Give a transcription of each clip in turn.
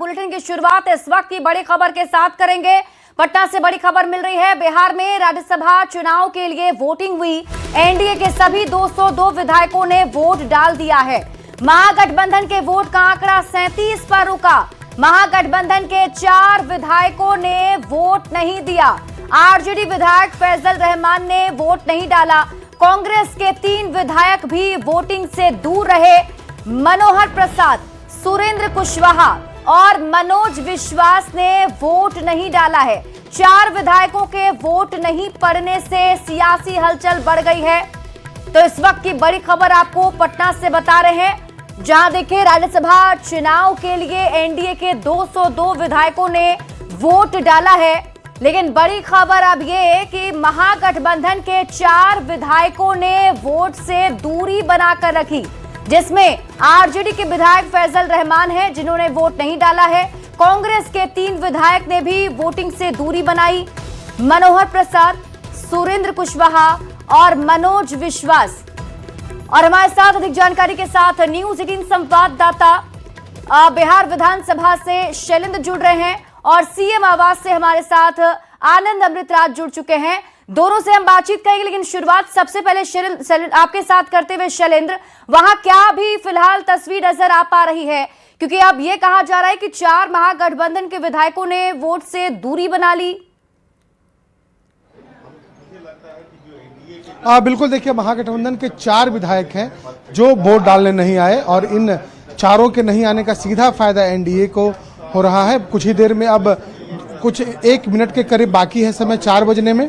Bulletin की शुरुआत इस वक्त की बड़ी खबर के साथ करेंगे। पटना से बड़ी खबर मिल रही है। बिहार में राज्यसभा चुनाव के लिए वोटिंग हुई। एनडीए के सभी 202 विधायकों ने वोट डाल दिया है। महागठबंधन के वोट का आंकड़ा 37 पर रुका। महागठबंधन के 4 विधायकों ने वोट नहीं दिया। आरजेडी विधायक फैजल रहमान ने वोट नहीं डाला। कांग्रेस के 3 विधायक भी वोटिंग से दूर रहे। मनोहर प्रसाद, सुरेंद्र कुशवाहा और मनोज विश्वास ने वोट नहीं डाला है। 4 विधायकों के वोट नहीं पड़ने से सियासी हलचल बढ़ गई है। तो इस वक्त की बड़ी खबर आपको पटना से बता रहे हैं, जहां देखिए राज्यसभा चुनाव के लिए एनडीए के 202 विधायकों ने वोट डाला है। लेकिन बड़ी खबर अब ये कि महागठबंधन के 4 विधायकों ने वोट से दूरी बनाकर रखी, जिसमें आरजेडी के विधायक फैजल रहमान हैं, जिन्होंने वोट नहीं डाला है। कांग्रेस के 3 विधायक ने भी वोटिंग से दूरी बनाई। मनोहर प्रसाद, सुरेंद्र कुशवाहा और मनोज विश्वास। और हमारे साथ अधिक जानकारी के साथ न्यूज 18 संवाददाता बिहार विधानसभा से शैलेंद्र जुड़ रहे हैं और सीएम आवास से हमारे साथ आनंद अमृतराज जुड़ चुके हैं। दोनों से हम बातचीत करेंगे, लेकिन शुरुआत सबसे पहले आपके साथ करते हुए शैलेंद्र, वहां क्या भी फिलहाल तस्वीर नजर आ पा रही है? क्योंकि अब यह कहा जा रहा है कि 4 महागठबंधन के विधायकों ने वोट से दूरी बना ली। बिल्कुल, देखिए महागठबंधन के 4 विधायक हैं जो वोट डालने नहीं आए और इन चारों के नहीं आने का सीधा फायदा एनडीए को हो रहा है। कुछ ही देर में अब कुछ 1 मिनट के करीब बाकी है समय 4 बजने में।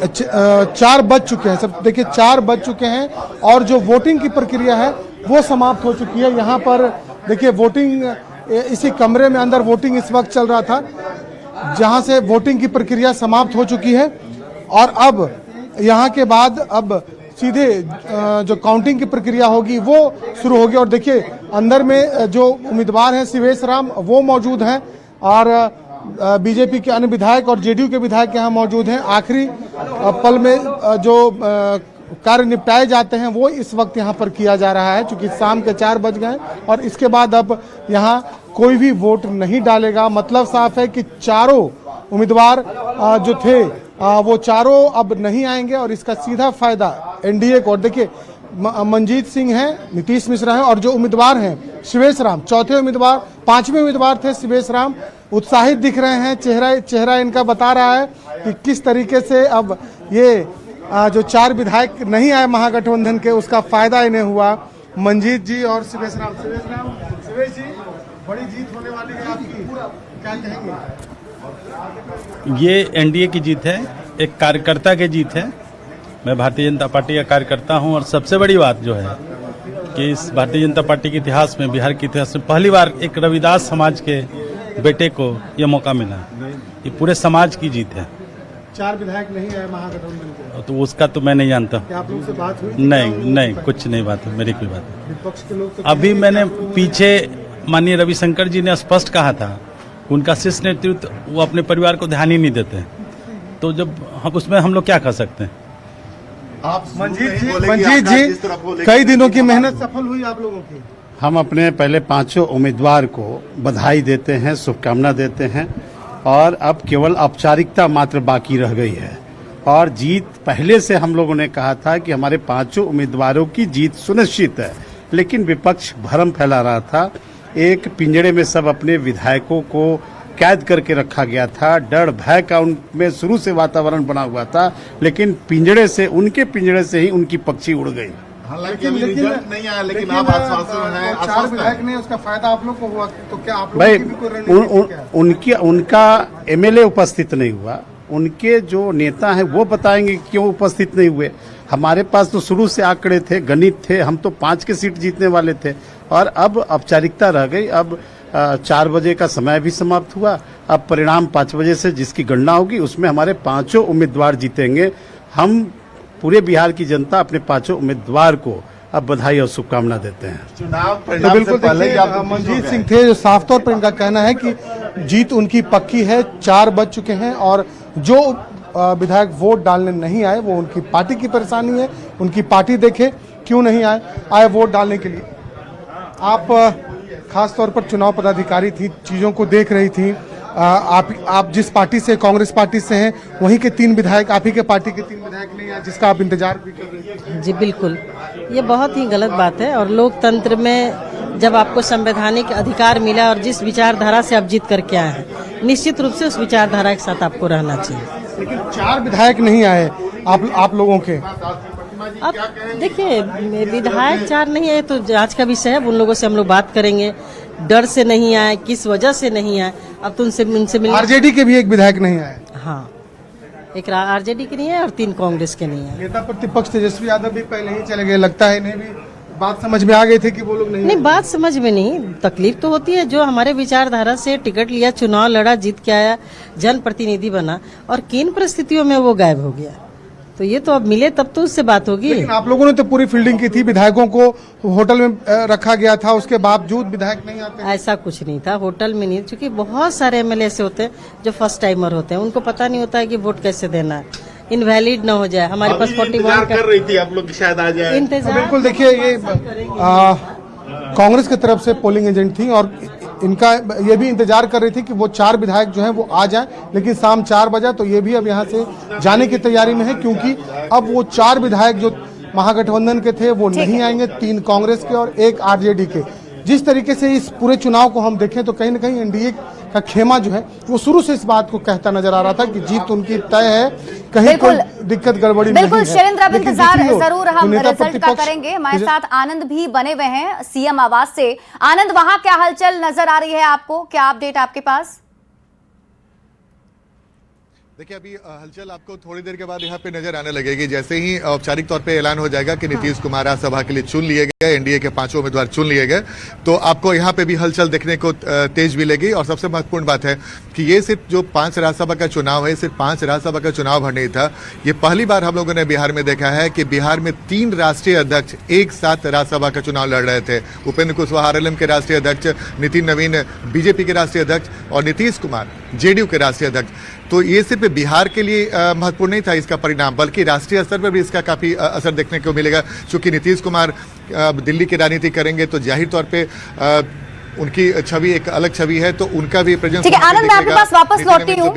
4 बज चुके हैं, सब देखिए 4 बज चुके हैं और जो वोटिंग की प्रक्रिया है वो समाप्त हो चुकी है। यहाँ पर देखिए वोटिंग, इसी कमरे में अंदर वोटिंग इस वक्त चल रहा था, जहाँ से वोटिंग की प्रक्रिया समाप्त हो चुकी है। और अब यहाँ के बाद अब सीधे जो काउंटिंग की प्रक्रिया होगी वो शुरू होगी। और देखिए अंदर में जो उम्मीदवार हैं शिवेश राम, वो मौजूद हैं और बीजेपी के अन्य विधायक और जेडीयू के विधायक यहाँ मौजूद हैं। आखिरी पल में जो कार्य निपटाए जाते हैं वो इस वक्त यहाँ पर किया जा रहा है, क्योंकि शाम के 4 बज गए और इसके बाद अब यहाँ कोई भी वोट नहीं डालेगा। मतलब साफ है कि चारों उम्मीदवार जो थे वो चारों अब नहीं आएंगे और इसका सीधा फायदा एनडीए को। और देखिए मनजीत सिंह हैं, नीतीश मिश्रा हैं और जो उम्मीदवार हैं शिवेश राम, चौथे उम्मीदवार, 5वें उम्मीदवार थे शिवेश राम, उत्साहित दिख रहे हैं। चेहरा इनका बता रहा है कि किस तरीके से अब ये जो 4 विधायक नहीं आए महागठबंधन के, उसका फायदा इन्हें हुआ। मनजीत जी और शिवेश जी, बड़ी जीत होने वाली है आपकी, क्या कहेंगे? ये एनडीए की जीत है, एक कार्यकर्ता की जीत है। मैं भारतीय जनता पार्टी का कार्यकर्ता हूं और सबसे बड़ी बात जो है कि इस भारतीय जनता पार्टी के इतिहास में, बिहार के इतिहास में पहली बार एक रविदास समाज के बेटे को ये मौका मिला। ये पूरे समाज की जीत है। 4 विधायक नहीं आए महागठबंधन के, तो उसका तो मैं नहीं जानता। क्या आप लोग से बात हुई? नहीं, कुछ नहीं बात है, मेरी कोई बात नहीं। विपक्ष के लोग तो अभी मैंने पीछे माननीय रविशंकर जी ने स्पष्ट कहा था, उनका शीर्ष नेतृत्व वो अपने परिवार को ध्यान ही नहीं देते, तो जब हम उसमें हम लोग क्या कर सकते हैं? आप मंजीत जी, कई दिनों की मेहनत सफल हुई आप लोगों की। हम अपने पहले 5 उम्मीदवार को बधाई देते हैं, शुभकामना देते हैं और अब केवल औपचारिकता मात्र बाकी रह गई है। और जीत पहले से हम लोगों ने कहा था कि हमारे 5 उम्मीदवारों की जीत सुनिश्चित है, लेकिन विपक्ष भ्रम फैला रहा था। एक पिंजड़े में सब अपने विधायकों को कैद करके रखा गया था, डर भय का उनमें शुरू से वातावरण बना हुआ था, लेकिन उनके पिंजड़े से ही उनकी पक्षी उड़ गई। हालांकि रिजल्ट नहीं आया, लेकिन आप आश्वासन हैं, 4 विधायक ने उसका फायदा आप लोग को हुआ, तो क्या आप लोगों की भी कोई रणनीति है? उनका एमएलए उपस्थित नहीं हुआ, उनके जो नेता हैं वो बताएंगे क्यों उपस्थित नहीं हुए। हमारे पास तो शुरू से आंकड़े थे, गणित थे, हम तो 5 के सीट जीतने वाले थे और अब औपचारिकता रह गई। अब 4 बजे का समय भी समाप्त हुआ। अब परिणाम 5 बजे से जिसकी गणना होगी उसमें हमारे 5 उम्मीदवार जीतेंगे। हम पूरे बिहार की जनता अपने 5 उम्मीदवार को अब बधाई और शुभकामना देते हैं। चुनाव परिणाम से पहले मनजीत सिंह थे, जो साफ तौर पर इनका कहना है कि जीत उनकी पक्की है। 4 बज चुके हैं और जो विधायक वोट डालने नहीं आए वो उनकी पार्टी की परेशानी है। उनकी पार्टी देखे क्यों नहीं आए वोट डालने के लिए। आप खास तौर पर चुनाव पदाधिकारी थी, चीजों को देख रही थी। आप जिस पार्टी से, कांग्रेस पार्टी से हैं, वहीं के 3 विधायक, आप ही के पार्टी के 3 विधायक नहीं आए, जिसका आप इंतजार भी कर रहे थे। जी बिल्कुल, ये बहुत ही गलत बात है। और लोकतंत्र में जब आपको संवैधानिक अधिकार मिला और जिस विचारधारा से आप जीत करके आए हैं, निश्चित रूप से उस विचारधारा के साथ आपको रहना चाहिए। लेकिन 4 विधायक नहीं आए आप लोगों के। अब देखिए, विधायक 4 नहीं आए तो जांच का विषय है, उन लोगों से हम लोग बात करेंगे। डर से नहीं आए, किस वजह से नहीं आए, अब तो उनसे मिलने। आरजेडी के भी एक विधायक नहीं आए। हाँ, एक आरजेडी के नहीं है और 3 कांग्रेस के नहीं है। नेता प्रतिपक्ष तेजस्वी यादव भी पहले ही चले गए, लगता है इन्हें भी बात समझ में आ गई थी कि वो लोग नहीं। बात समझ में नहीं, तकलीफ तो होती है। जो हमारे विचारधारा से टिकट लिया, चुनाव लड़ा, जीत के आया, जनप्रतिनिधि बना, और किन परिस्थितियों में वो गायब हो गया, तो ये तो अब मिले तब तो उससे बात होगी। लेकिन आप लोगों ने तो पूरी फील्डिंग की थी, विधायकों को होटल में रखा गया था, उसके बावजूद विधायक नहीं आते। ऐसा कुछ नहीं था, होटल में नहीं, क्योंकि बहुत सारे एमएलए ऐसे होते हैं जो फर्स्ट टाइमर होते हैं, उनको पता नहीं होता है कि वोट कैसे देना है, इनवैलिड ना हो जाए। हमारे पास 41 कर रही थी आप लोग शायद आ जाए। इंतजार। बिल्कुल, देखिए ये कांग्रेस की तरफ से पोलिंग एजेंट थी और इनका ये भी इंतजार कर रही थी कि वो 4 विधायक जो हैं वो आ जाएं, लेकिन शाम 4 बजा तो ये भी अब यहाँ से जाने की तैयारी में है, क्योंकि अब वो 4 विधायक जो महागठबंधन के थे वो नहीं आएंगे, 3 कांग्रेस के और 1 आरजेडी के। जिस तरीके से इस पूरे चुनाव को हम देखें तो कहीं ना कहीं एनडीए का खेमा जो है वो शुरू से इस बात को कहता नजर आ रहा था कि जीत उनकी तय है, कहीं कोई दिक्कत गड़बड़ी नहीं है। बिल्कुल शैलेंद्र, अब इंतजार जरूर हम नेता रिजल्ट का करेंगे। हमारे साथ आनंद भी बने हुए हैं सीएम आवास से। आनंद, वहां क्या हलचल नजर आ रही है आपको, क्या अपडेट आपके पास? देखिए, अभी हलचल आपको थोड़ी देर के बाद यहाँ पे नजर आने लगेगी। जैसे ही औपचारिक तौर पे ऐलान हो जाएगा कि नीतीश कुमार राज्यसभा के लिए चुन लिए गए, एनडीए के 5 उम्मीदवार चुन लिए गए, तो आपको यहाँ पे भी हलचल देखने को तेज मिलेगी। और सबसे महत्वपूर्ण बात है कि ये सिर्फ जो 5 राज्यसभा का चुनाव है, सिर्फ 5 राज्यसभा का चुनाव भर नहीं था। ये पहली बार हम लोगों ने बिहार में देखा है कि बिहार में 3 राष्ट्रीय अध्यक्ष एक साथ राज्यसभा का चुनाव लड़ रहे थे। उपेंद्र कुशवाहा आरएलएम के राष्ट्रीय अध्यक्ष, नितिन नवीन बीजेपी के राष्ट्रीय अध्यक्ष और नीतीश कुमार जेडीयू के राष्ट्रीय अध्यक्ष। तो ये सिर्फ बिहार के लिए महत्वपूर्ण नहीं था इसका परिणाम, बल्कि राष्ट्रीय स्तर पर भी इसका काफी असर देखने को मिलेगा। चूंकि नीतीश कुमार दिल्ली की राजनीति करेंगे तो जाहिर तौर पे उनकी छवि एक अलग छवि है, तो उनका भी प्रेजेंस। ठीक है आनंद, मैं आपके पास वापस लौटती हूँ।